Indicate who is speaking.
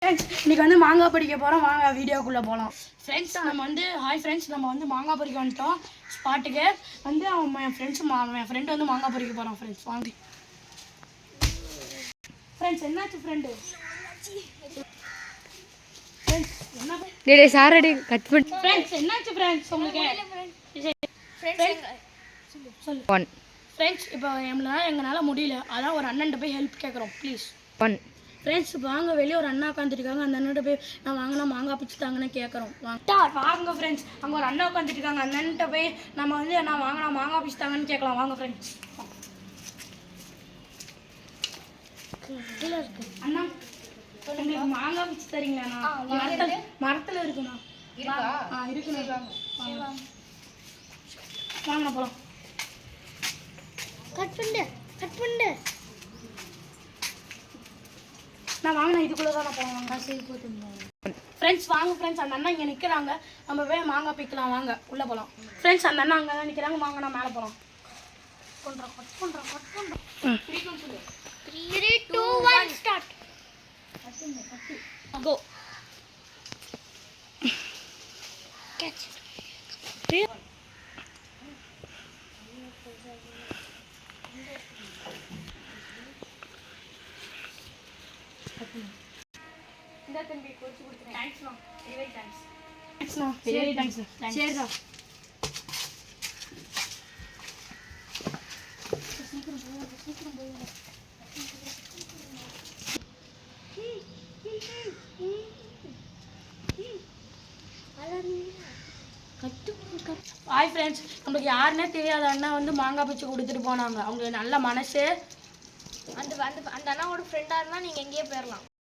Speaker 1: Friends இன்னைக்கு வந்து மாங்காய் பறிக்க போகிறோம். வாங்க வீடியோக்குள்ளே போகலாம். ஃப்ரெண்ட்ஸ் நம்ம வந்து ஹாய் ஃப்ரெண்ட்ஸ் நம்ம வந்து மாங்காய் பறிக்க வந்துட்டோம். ஸ்பாட்டுக்கு வந்து என் ஃப்ரெண்டு வந்து மாங்காய் பறிக்க போகிறான். ஃப்ரெண்ட்ஸ் வாங்க. ஃப்ரெண்ட்ஸ் என்னாச்சு ஃப்ரெண்டு?
Speaker 2: சாரடி கட் பண்ணி
Speaker 1: ஃப்ரெண்ட்ஸ் என்னாச்சு ஃப்ரெண்ட்ஸ் உங்களுக்கு?
Speaker 2: ஒன்
Speaker 1: ஃப்ரெண்ட்ஸ் இப்போ எங்களால் முடியல, அதான் ஒரு அண்ணன்ட்ட போய் ஹெல்ப் கேட்குறோம் ப்ளீஸ்.
Speaker 2: ஒன்
Speaker 1: ஃப்ரெண்ட்ஸ் வாங்க, வெளியே ஒரு அண்ணா உட்காந்துருக்காங்க. அந்த அண்ணன்ட்ட போய் நான் வாங்கினா மாங்காய் பிச்சு தாங்கன்னு கேட்குறோம். வாங்க ஃப்ரெண்ட்ஸ், அங்கே ஒரு அண்ணா உட்காந்துட்டு இருக்காங்க. அந்த அண்ணன்ட்ட போய் நம்ம வந்து நான் வாங்கினா மாங்காய் பிச்சு தாங்கன்னு கேட்கலாம். வாங்க ஃப்ரெண்ட்ஸ். அண்ணா உங்களுக்கு மாங்காய் பிச்சு தரீங்களாண்ணா? மரத்தில் இருக்குண்ணா. இருக்குண்ணா. வாங்கண்ணா போகலாம்.
Speaker 3: கட் பண்ணு
Speaker 1: நான் வாங்கினா இதுக்குள்ளே தான் போகலாம். சரி போட்டு ஃப்ரெண்ட்ஸ் வாங்க ஃப்ரெண்ட்ஸ், அந்த அண்ணா இங்கே நிற்கிறாங்க. நம்ம போய் மாங்காய் பிக்கலாம். வாங்க உள்ளே போகலாம். ஃப்ரெண்ட்ஸ் அந்த அண்ணா அங்கே தான் நிற்கிறாங்க. வாங்க நான் மேலே போகலாம். கட் பண்ணுறோம்
Speaker 3: 3 2 1 ஸ்டார்ட்.
Speaker 1: கோ.
Speaker 3: கேட்ச்.
Speaker 1: இந்த தம்பி கோச்சு கொடுத்துறேன். தேங்க்ஸ்ண்ணா, வெரி தேங்க்ஸ். தேங்க்ஸ்ண்ணா, வெரி தேங்க்ஸ். சரிண்ணா. சீக்கிரம் போய் ஹாய் ஃப்ரெண்ட்ஸ், நம்மளுக்கு யாருன்னே தெரியாத அண்ணா வந்து மாங்காய் பிச்சு கொடுத்துட்டு போனாங்க. அவங்க நல்ல மனசு.
Speaker 3: அந்த அண்ணாவோட ஃப்ரெண்டாக இருந்தால் நீங்கள் எங்கேயே போயிடலாம்.